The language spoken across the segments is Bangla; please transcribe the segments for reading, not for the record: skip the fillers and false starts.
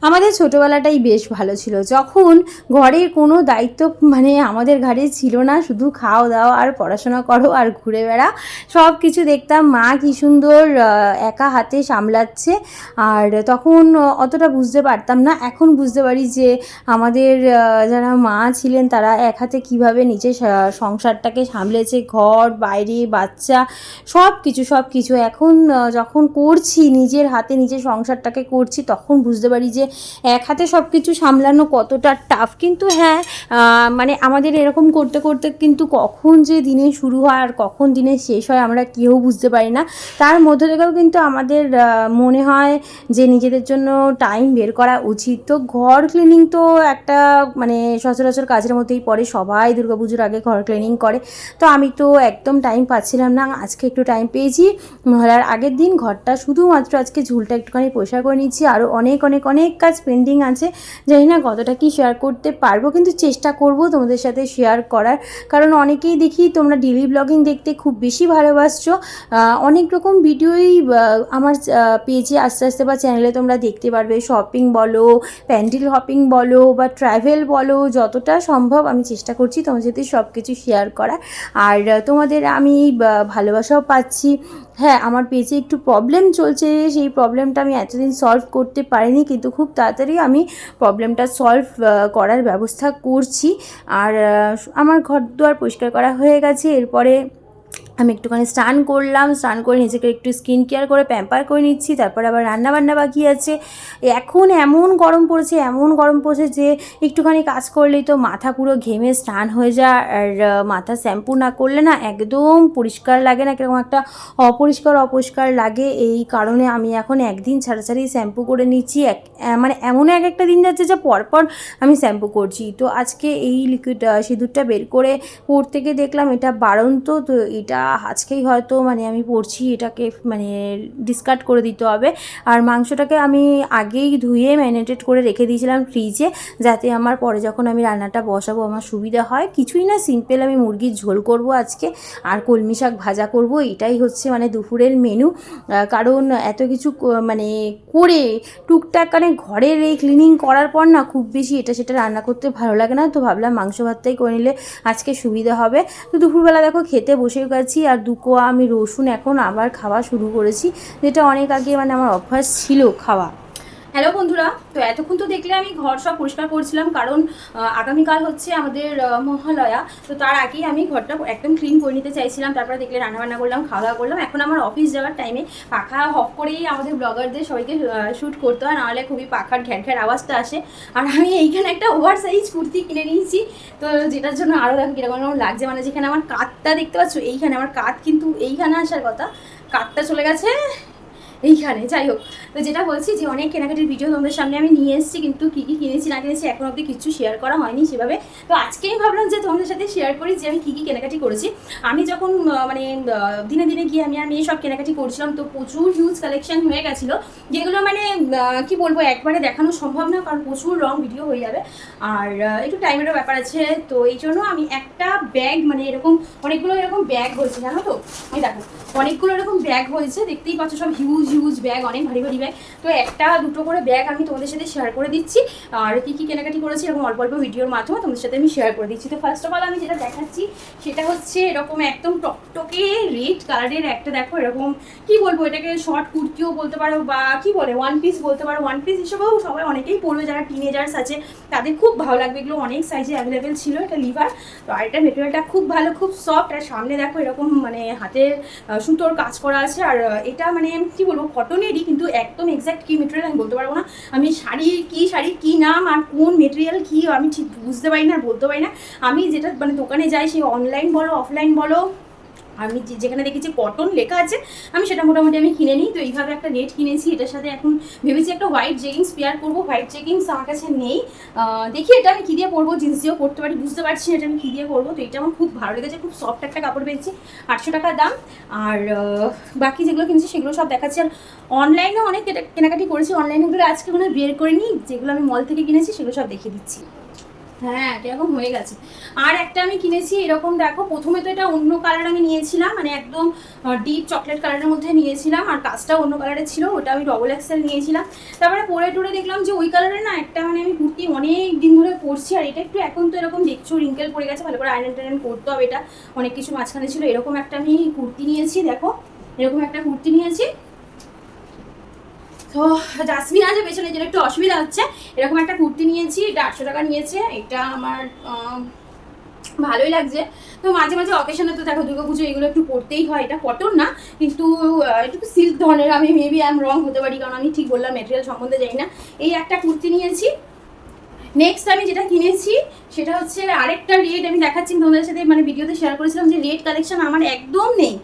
আমাদের ছোটোবেলাটাই বেশ ভালো ছিল, যখন ঘরের কোনো দায়িত্ব মানে আমাদের ঘাড়ে ছিল না, শুধু খাও দাও আর পড়াশোনা করো আর ঘুরে বেড়া। সব কিছু দেখতাম মা কী সুন্দর একা হাতে সামলাচ্ছে। আর তখন অতটা বুঝতে পারতাম না, এখন বুঝতে পারি যে আমাদের যারা মা ছিলেন তারা এক হাতে কীভাবে নিজের সংসারটাকে সামলেছে, ঘর বাইরে বাচ্চা সব কিছু এখন যখন করছি, নিজের হাতে নিজের সংসারটাকে করছি, তখন বুঝতে পারি যে এক হাতে সব কিছু সামলানো কতটা টাফ। কিন্তু হ্যাঁ, মানে আমাদের এরকম করতে করতে কিন্তু কখন যে দিনে শুরু হয় আর কখন দিনে শেষ হয় আমরা কেউ বুঝতে পারি না। তার মধ্যে থেকেও কিন্তু আমাদের মনে হয় যে নিজেদের জন্য টাইম বের করা উচিত। তো ঘর ক্লিনিং তো একটা মানে সচরাচর কাজের মধ্যেই পড়ে, সবাই দুর্গাপুজোর আগে ঘর ক্লিনিং করে। তো আমি তো একদম টাইম পাচ্ছিলাম না, আজকে একটু টাইম পেয়েছি। মহালয়ার আগের দিন ঘরটা শুধুমাত্র আজকে ঝুলটা একটুখানি পরিষ্কার করে নিচ্ছি, আরও অনেক অনেক অনেক কাজ পেন্ডিং আছে। জানি না কতটা কি শেয়ার করতে পারবো, কিন্তু চেষ্টা করব তোমাদের সাথে শেয়ার করার। কারণ অনেকেই দেখি তোমরা ডেলি ব্লগিং দেখতে খুব বেশি ভালোবাসছো, অনেক রকম ভিডিওই আমার পেজে আস্তে আস্তে বা চ্যানেলে তোমরা দেখতে পারবে। শপিং বলো, প্যান্ডেল হপিং বলো বা ট্রাভেল বলো, যতটা সম্ভব আমি চেষ্টা করছি তোমাদের সাথে সব কিছু শেয়ার করার। আর তোমাদের আমি ভালোবাসাও পাচ্ছি। হ্যাঁ, আমার পেজে একটু প্রবলেম চলছে, সেই প্রবলেমটা আমি এতদিন সলভ করতে পারিনি, কিন্তু খুব তাড়াতাড়ি আমি প্রবলেমটা সলভ করার ব্যবস্থা করছি। আর আমার ঘর দুয়ার পরিষ্কার করা হয়ে গেছে। এরপরে আমি একটুখানি স্নান করলাম, স্নান করে নিজেকে একটু স্কিন কেয়ার করে প্যাম্পার করে নিচ্ছি। তারপরে আবার রান্নাবান্না বাকি আছে। এখন এমন গরম পড়েছে যে একটুখানি কাজ করলেই তো মাথা পুরো ঘেমে স্নান হয়ে যায়। আর মাথা শ্যাম্পু না করলে না একদম পরিষ্কার লাগে না, কীরকম একটা অপরিষ্কার লাগে। এই কারণে আমি এখন একদিন ছাড়াছাড়ি শ্যাম্পু করে নিচ্ছি। মানে এমন একটা দিন যাচ্ছে যে পরপর আমি শ্যাম্পু করছি। তো আজকে এই লিকুইড সিঁদুরটা বের করে পরতে গিয়ে দেখলাম এটা বাড়ন্ত, তো এটা আজকেই হয়তো মানে আমি পড়ছি, এটাকে মানে ডিসকার্ড করে দিতে হবে। আর মাংসটাকে আমি আগেই ধুয়ে ম্যারিনেটেড করে রেখে দিয়েছিলাম ফ্রিজে, যাতে আমার পরে যখন আমি রান্নাটা বসাবো আমার সুবিধা হয়। কিছুই না, সিম্পল আমি মুরগির ঝোল করব আজকে, আর কলমি শাক ভাজা করব। এটাই হচ্ছে মানে দুপুরের মেনু। কারণ এত কিছু মানে করে টুকটাক মানে ঘরের এই ক্লিনিং করার পর না খুব বেশি এটা সেটা রান্না করতে ভালো লাগে না। তো ভাবলাম মাংস ভাতটাই করে নিলে আজকে সুবিধা হবে। তো দুপুরবেলা দেখো খেতে বসে গেছি, আর দুকোয়া আমি রসুন এখন আবার খাওয়া শুরু করেছি, যেটা অনেক আগে মানে আমার অভ্যাস ছিল খাওয়া। হ্যালো বন্ধুরা, তো এতক্ষণ তো দেখলে আমি ঘর সব পরিষ্কার করছিলাম, কারণ আগামীকাল হচ্ছে আমাদের মহালয়া। তো তার আগেই আমি ঘরটা একদম ক্লিন করে নিতে চাইছিলাম। তারপরে দেখলে রান্নাবান্না করলাম, খাওয়া দাওয়া করলাম। এখন আমার অফিস যাওয়ার টাইমে পাখা অফ করেই আমাদের ব্লগারদের সবাইকে শ্যুট করতে হয়, নাহলে খুবই পাখার ঘ্যার ঘ্যার আওয়াজটা আসে। আর আমি এইখানে একটা ওভার সাইজ কুর্তি কিনে নিয়েছি, তো যেটার জন্য আরও দেখো কীরকম লাগছে। মানে যেখানে আমার কাঁধটা দেখতে পাচ্ছ, এইখানে আমার কাঁধ কিন্তু এইখানে আসার কথা, কাঁধটা চলে গেছে এইখানে। যাই হোক, তো যেটা বলছি যে অনেক কেনাকাটির ভিডিও তোমাদের সামনে আমি নিয়ে এসেছি, কিন্তু কী কী কিনেছি না কিনেছি এখন অবধি কিছু শেয়ার করা হয়নি সেভাবে। তো আজকে আমি ভাবলাম যে তোমাদের সাথে শেয়ার করি যে আমি কী কী কেনাকাটি করেছি। আমি যখন মানে দিনে দিনে গিয়ে আমি মেয়ে সব কেনাকাটি করছিলাম, তো প্রচুর হিউজ কালেকশন হয়ে গেছিলো, যেগুলো মানে কি বলবো একবারে দেখানো সম্ভব না, কারণ প্রচুর লং ভিডিও হয়ে যাবে আর একটু টাইমেরও ব্যাপার আছে। তো এই জন্য আমি একটা ব্যাগ মানে এরকম অনেকগুলো এরকম ব্যাগ হয়েছে, জানো তো এই দেখো অনেকগুলো এরকম ব্যাগ হয়েছে, দেখতেই পাচ্ছ সব হিউজ ব্যাগ, অনেক ভারী ব্যাগ। তো একটা দুটো করে ব্যাগ আমি তোমাদের সাথে শেয়ার করে দিচ্ছি, আর কী কী কেনাকাটি করেছি এরকম অল্প অল্প ভিডিওর মাধ্যমে তোমাদের সাথে আমি শেয়ার করে দিচ্ছি। তো ফার্স্ট অফ অল আমি যেটা দেখাচ্ছি সেটা হচ্ছে এরকম একদম টকটকে রেড কালারের একটা, দেখো এরকম কি বলবো এটাকে শর্ট কুর্তিও বলতে পারো বা কি বলে ওয়ান পিস বলতে পারো। ওয়ান পিস হিসেবেও সবাই অনেকেই পরবে, যারা টিনেজার্স আছে তাদের খুব ভালো লাগবে। এগুলো অনেক সাইজে অ্যাভেলেবেল ছিল। এটা লিভার, তো আর এটা মেটেরিয়ালটা খুব ভালো, খুব সফট। আর সামনে দেখো এরকম মানে হাতের সুতোর কাজ করা আছে। আর এটা মানে কি বলবো কটনেরই, কিন্তু একদম এক্স্যাক্ট কী মেটেরিয়াল আমি বলতে পারবো না। আমি শাড়ির কী নাম আর কোন মেটেরিয়াল কী আমি ঠিক বুঝতে পারি না আর বলতে পারি না। আমি যেটা মানে দোকানে যাই, সেই অনলাইন বলো অফলাইন বলো, আমি যেখানে দেখেছি কটন লেখা আছে আমি সেটা মোটামুটি আমি কিনে নিই। তো এইভাবে একটা নেট কিনেছি, এটার সাথে এখন ভেবেছি একটা হোয়াইট জেগিংস পেয়ার করবো। হোয়াইট জেগিংস আমার কাছে নেই, দেখি এটা আমি কী দিয়ে পরবো, জিন্স দিয়েও পরতে পারি, বুঝতে পারছি না এটা আমি কী দিয়ে করবো। তো এটা আমার খুব ভালো লেগেছে, খুব সফট একটা কাপড় পেয়েছি, 800 টাকা দাম। আর বাকি যেগুলো কিনেছি সেগুলো সব দেখাচ্ছি। আর অনলাইনেও অনেক কেনাকাটি করেছি, অনলাইনেগুলো আজকে মনে হয় বের করে নিই, যেগুলো আমি মল থেকে কিনেছি সেগুলো সব দেখিয়ে দিচ্ছি। হ্যাঁ এরকম হয়ে গেছে। আর একটা আমি কিনেছি এরকম, দেখো প্রথমে তো এটা অন্য কালার আমি নিয়েছিলাম, মানে একদম ডিপ চকলেট কালারের মধ্যে নিয়েছিলাম, আর কাজটাও অন্য কালারের ছিল, ওটা আমি ডবল এক্সেল নিয়েছিলাম। তারপরে পরে টরে দেখলাম যে ওই কালারের না একটা মানে আমি কুর্তি অনেক দিন ধরে পরছি, আর এটা একটু এখন তো এরকম দেখছো রিঙ্কেল পড়ে গেছে, ভালো করে আয়রন টায়রন করতে হবে, এটা অনেক কিছু মাঝখানে ছিল। এরকম একটা আমি কুর্তি নিয়েছি, দেখো এরকম একটা কুর্তি নিয়েছি। তো জাসমিন আছে পেছনে, যেটা একটু অসুবিধা হচ্ছে। এরকম একটা কুর্তি নিয়েছি, এটা 800 টাকা নিয়েছে। এটা আমার ভালোই লাগছে। তো মাঝে মাঝে অকেশনে তো দেখো দুর্গাপুজো এগুলো একটু পরতেই হয়, এটা কটন না কিন্তু একটু সিল্ক ধরনের, আমি মেবি আই এম রং হতে পারি কারণ আমি ঠিক বললাম মেটেরিয়াল সম্বন্ধে জানি না। এই একটা কুর্তি নিয়েছি। নেক্সট আমি যেটা কিনেছি সেটা হচ্ছে আরেকটা রেড, আমি দেখাচ্ছি তোমাদের সাথে, মানে ভিডিওতে শেয়ার করেছিলাম যে রেড কালেকশন আমার একদম নেই।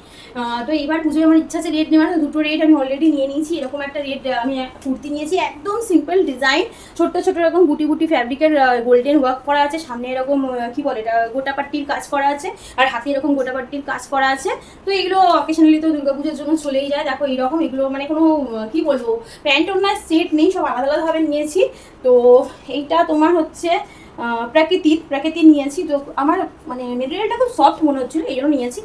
তো এবার পুজোয় আমার ইচ্ছা আছে রেড নেওয়ার, দুটো রেড আমি অলরেডি নিয়ে নিয়েছি। এরকম একটা রেড আমি কুর্তি নিয়েছি, একদম সিম্পল ডিজাইন, ছোট্ট ছোট এরকম বুটি বুটি ফ্যাব্রিকের গোল্ডেন ওয়ার্ক করা আছে, সামনে এরকম কি বলে এটা গোটাপাট্টির কাজ করা আছে, আর হাতে এরকম গোটাপাট্টির কাজ করা আছে। তো এগুলো অকেশনালি তো দুর্গাপুজোর জন্য চলেই যায়। দেখো এইরকম এগুলো মানে কোনো কি বলবো প্যান্ট ওনার সেট নেই, সব আলাদা আলাদাভাবে নিয়েছি। তো এইটা তোমার হচ্ছে প্রাকৃতির নিয়েছি। তো আমার মানে মেটেরিয়ালটা খুব সফট মনে হচ্ছিলো, এই জন্য নিয়েছি।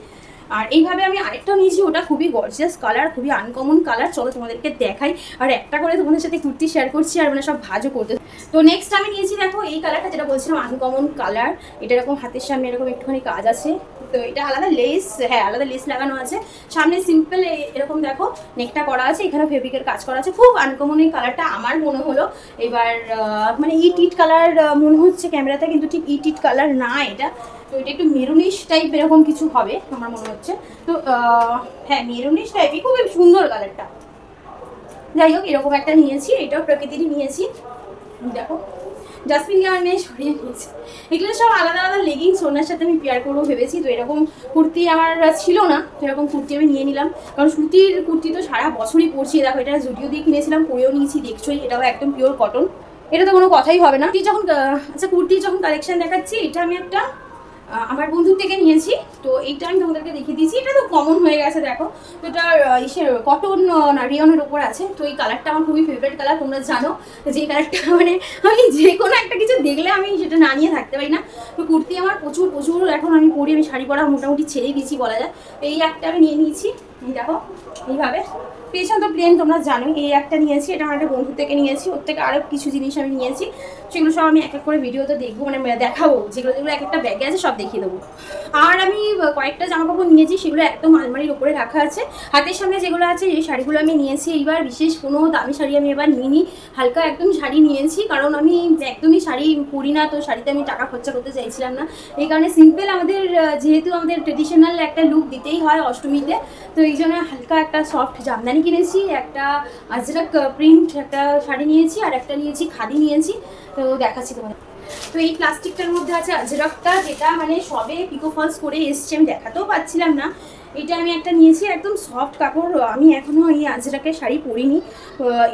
আর এইভাবে আমি আরেকটা নিয়েছি, ওটা খুবই গর্জিয়াস কালার, খুবই আনকমন কালার। চলো তোমাদেরকে দেখাই, আর একটা করে তোমাদের সাথে কুর্তি শেয়ার করছি, আর মানে সব ভাজও করতে। তো নেক্সট আমি নিয়েছি দেখো এই কালারটা, যেটা বলছিলাম আনকমন কালার। এটা এরকম হাতের সামনে এরকম একটুখানি কাজ আছে, তো এটা আলাদা লেস, হ্যাঁ আলাদা লেস লাগানো আছে। সামনে সিম্পল এরকম দেখো নেকটা করা আছে, এখানে ফেব্রিকের কাজ করা আছে। খুব আনকমন এই কালারটা আমার মনে হলো। এবার মানে ইট কালার মনে হচ্ছে ক্যামেরাতে, কিন্তু ঠিক ইট কালার না এটা। তো এটা একটু মেরুনিশ টাইপ এরকম কিছু হবে আমার মনে হচ্ছে। তো হ্যাঁ মেরুনিশ টাইপই, খুবই সুন্দর কালারটা। যাই হোক এরকম একটা নিয়েছি, এটাও প্রকৃতিরই নিয়েছি। দেখো জাসমিনকে আমার মেয়ে সরিয়ে নিয়েছে। এগুলো সব আলাদা আলাদা লেগিংস ওনার সাথে আমি পেয়ার করবো ভেবেছি। তো এরকম কুর্তি আমার ছিল না, এরকম কুর্তি আমি নিয়ে নিলাম, কারণ সুতির কুর্তি তো সারা বছরই পরছি। দেখো এটা জুডিও দিয়ে কিনেছিলাম, পরেও নিয়েছি, দেখছোই এটাও একদম পিওর কটন, এটা তো কোনো কথাই হবে না। যখন আচ্ছা কুর্তি যখন কালেকশন দেখাচ্ছি, এটা আমি একটা আমার বন্ধুর থেকে নিয়েছি। তো এইটা আমি তোমাদেরকে দেখিয়ে দিয়েছি, এটা তো কমন হয়ে গেছে দেখো। তো এটা ইসের কটন না রিয়নের ওপর আছে। তো এই কালারটা আমার খুবই ফেভারিট কালার, তোমরা জানো যে এই কালারটা মানে আমি যে কোনো একটা কিছু দেখলে আমি সেটা না নিয়ে থাকতে পারি না। তো কুর্তি আমার প্রচুর প্রচুর এখন আমি পরি, আমি শাড়ি পরা মোটামুটি ছেড়েই দিচ্ছি বলা যায়। এই একটা আমি নিয়ে নিয়েছি, দেখো এইভাবে পেছন তো প্লেন তোমরা জানোই। এই একটা নিয়েছি, এটা আমার একটা বন্ধু থেকে নিয়েছি, ওর থেকে আরও কিছু জিনিস আমি নিয়েছি। সেগুলো সব আমি এক এক করে ভিডিওতে দেখবো, মানে দেখাবো, যেগুলো যেগুলো এক একটা ব্যাগে আছে সব দেখিয়ে দেবো। আর আমি কয়েকটা জামা কাপড় নিয়েছি, সেগুলো একদম আলমারির উপরে রাখা আছে। হাতের সামনে যেগুলো আছে এই শাড়িগুলো আমি নিয়েছি। এইবার বিশেষ কোনো দামি শাড়ি আমি এবার নিইনি, হালকা একদম শাড়ি নিয়েছি, কারণ আমি একদমই শাড়ি পরি না, তো শাড়িতে আমি টাকা খরচা করতে চাইছিলাম না। এই কারণে সিম্পল আমাদের যেহেতু আমাদের ট্রেডিশনাল একটা লুক দিতেই হয় অষ্টমীতে, তো এই জন্য হালকা একটা সফট জামদানি কিনেছি, একটা আজরাক প্রিন্ট একটা শাড়ি নিয়েছি, আর একটা নিয়েছি খাদি নিয়েছি। তো দেখাচ্ছি তোমাদের। তো এই প্লাস্টিকটার মধ্যে আছে আজরাকটা, যেটা মানে সবে পিকো ফলস করে এসছে, আমি দেখাতেও পাচ্ছিলাম না। এটা আমি একটা নিয়েছি, একদম সফট কাপড়। আমি এখনও এই আজরাকের শাড়ি পরিনি,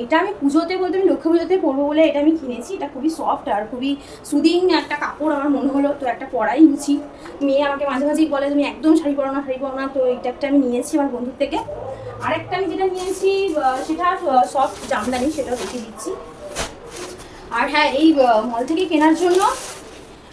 এটা আমি পুজোতে বলতে আমি লক্ষ্মী পুজোতে পরবো বলে এটা আমি কিনেছি। এটা খুবই সফট আর খুবই সুদিং একটা কাপড় আমার মনে হলো, তো একটা পরাই উচিত। মেয়ে আমাকে মাঝে মাঝেই বলে তুমি একদম শাড়ি পরো না, তো এইটা একটা আমি নিয়েছি আমার বন্ধুর থেকে। আরেকটা আমি যেটা নিয়েছি সেটা সফট জামদানি, সেটাও দেখিয়ে দিচ্ছি। আর হ্যাঁ এই মল থেকে কেনার জন্য,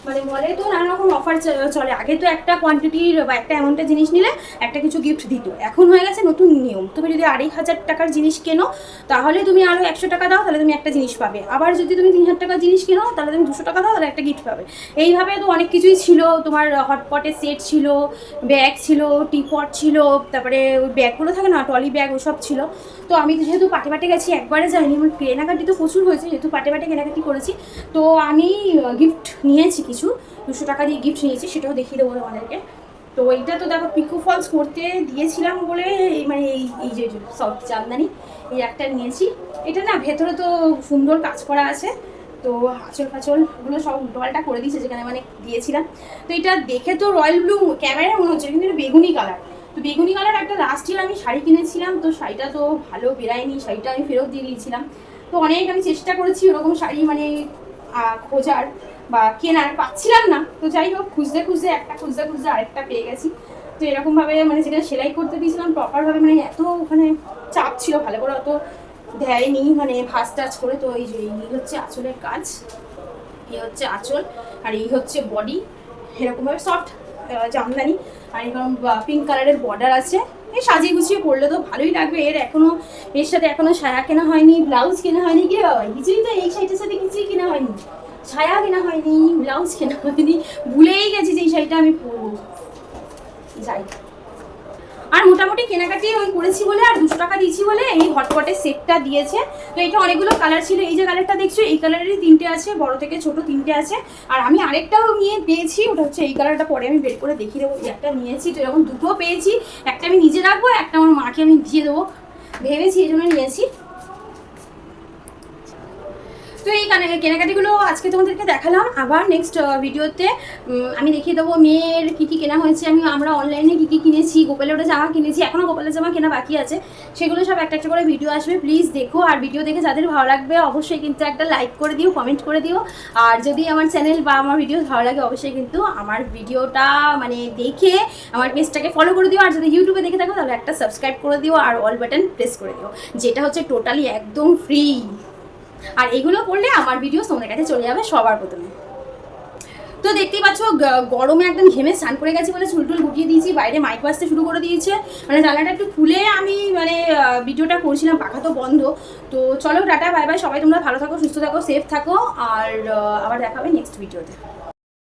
মানে মলে তো নানা রকম অফার চলে। আগে তো একটা কোয়ান্টিটির বা একটা অ্যামাউন্টের জিনিস নিলে একটা কিছু গিফট দিত, এখন হয়ে গেছে নতুন নিয়ম। তুমি যদি 2500 টাকার জিনিস কেনো তাহলে তুমি আরও 100 টাকা দাও, তাহলে তুমি একটা জিনিস পাবে। আবার যদি তুমি 3000 টাকার জিনিস কেনো তাহলে তুমি 200 টাকা দাও, তাহলে একটা গিফট পাবে। এইভাবে তো অনেক কিছুই ছিল, তোমার হটপটের সেট ছিল, ব্যাগ ছিল, টিপট ছিল, তারপরে ওই ব্যাগগুলো থাকে না ট্রলি ব্যাগ, ওসব ছিল। তো আমি যেহেতু পাটে গেছি, একবারে যাইনি, আমার কেনাকাটি তো প্রচুর হয়েছে, যেহেতু পাটে কেনাকাটি করেছি। তো আমি গিফট নিয়েছি কিছু, 200 টাকা দিয়ে গিফট নিয়েছি, সেটাও দেখিয়ে দেবো তোমাদেরকে। তো এইটা তো দেখো পিকো ফলস করতে দিয়েছিলাম বলে মানে এই যে সফট জামদানি এই একটা নিয়েছি। এটা না ভেতরে তো সুন্দর কাজ করা আছে, তো আঁচলগুলো সব উল্টোপাল্টা করে দিয়েছে যেখানে মানে দিয়েছিলাম। তো এটা দেখে তো রয়্যাল ব্লু ক্যামেরায় মনে হচ্ছে, কিন্তু এটা বেগুনি কালার। তো বেগুনি কালার একটা লাস্ট ইয়ার আমি শাড়ি কিনেছিলাম, তো শাড়িটা তো ভালো বেরায়নি, শাড়িটা আমি ফেরত দিয়ে দিয়েছিলাম। তো অনেক আমি চেষ্টা করেছি ওরকম শাড়ি মানে খোঁজার বা কেনার, পাচ্ছিলাম না। তো যাই হোক খুঁজতে আরেকটা পেয়ে গেছি। তো এরকমভাবে মানে যেটা সেলাই করতে দিয়েছিলাম প্রপারভাবে, মানে এত ওখানে চাপ ছিল, ভালো করে অত দেয়নি মানে ভাঁজ টাচ করে। তো এই যে এই হচ্ছে আঁচলের কাজ, এই হচ্ছে আঁচল, আর এই হচ্ছে বডি, এরকমভাবে সফট জামদানি, আর এরকম পিঙ্ক কালারের বর্ডার আছে। এই সাজিয়ে গুছিয়ে পরলে তো ভালোই লাগবে। এর সাথে এখনো সায়া কেনা হয়নি, ব্লাউজ কেনা হয়নি, কি বাবা কিছুই তো এই শাড়িটার সাথে কিছুই কেনা হয়নি, সায়া কেনা হয়নি, ব্লাউজ কেনা হয়নি, ভুলেই গেছি যে এই শাড়িটা আমি পরবো। যাই, আর মোটামুটি কেনাকাটি ওই করেছি বলে আর 200 টাকা দিয়েছি বলে এই হটপটের সেটটা দিয়েছে। তো এটা অনেকগুলো কালার ছিল, এই যে কালারটা দেখছো এই কালারেরই 3টে আছে, বড় থেকে ছোট 3টে আছে। আর আমি আরেকটাও নিয়ে পেয়েছি, ওটা হচ্ছে এই কালারটা, পরে আমি বের করে দেখিয়ে দেবো। একটা নিয়েছি, তো এরকম দুটো পেয়েছি, একটা আমি নিজে রাখবো, একটা আমার মাকে আমি দিয়ে দেবো ভেবেছি, এই জন্য নিয়েছি। তো এই কেনাকাটিগুলো আজকে তোমাদেরকে দেখালাম। আবার নেক্সট ভিডিওতে আমি দেখিয়ে দেবো মেয়ের কী কী কেনা হয়েছে, আমরা অনলাইনে কী কী কিনেছি, গোপালের ওটা জামা কিনেছি, এখনও গোপালের জামা কেনা বাকি আছে, সেগুলো সব একটা একটা করে ভিডিও আসবে। প্লিজ দেখো, আর ভিডিও দেখে যাদের ভালো লাগবে অবশ্যই কিন্তু একটা লাইক করে দিও, কমেন্ট করে দিও। আর যদি আমার চ্যানেল বা আমার ভিডিও ভালো লাগে অবশ্যই কিন্তু আমার ভিডিওটা মানে দেখে আমার পেজটাকে ফলো করে দিও। আর যদি ইউটিউবে দেখে থাকো তাহলে একটা সাবস্ক্রাইব করে দিও আর অল বাটন প্রেস করে দিও, যেটা হচ্ছে টোটালি একদম ফ্রি। আর এগুলো করলে আমার ভিডিও তোমাদের কাছে চলে যাবে সবার প্রথমে। তো দেখতেই পাচ্ছ গরমে একদম ঘেমে স্নান করে গেছি বলে চুলটুল গুটিয়ে দিয়েছি, বাইরে মাইক বাজতে শুরু করে দিয়েছে, মানে জানলাটা একটু খুলে আমি মানে ভিডিওটা করছিলাম, পাখা তো বন্ধ। তো চলো টাটা বাই বাই, সবাই তোমরা ভালো থাকো, সুস্থ থাকো, সেফ থাকো, আর আবার দেখা হবে নেক্সট ভিডিওতে।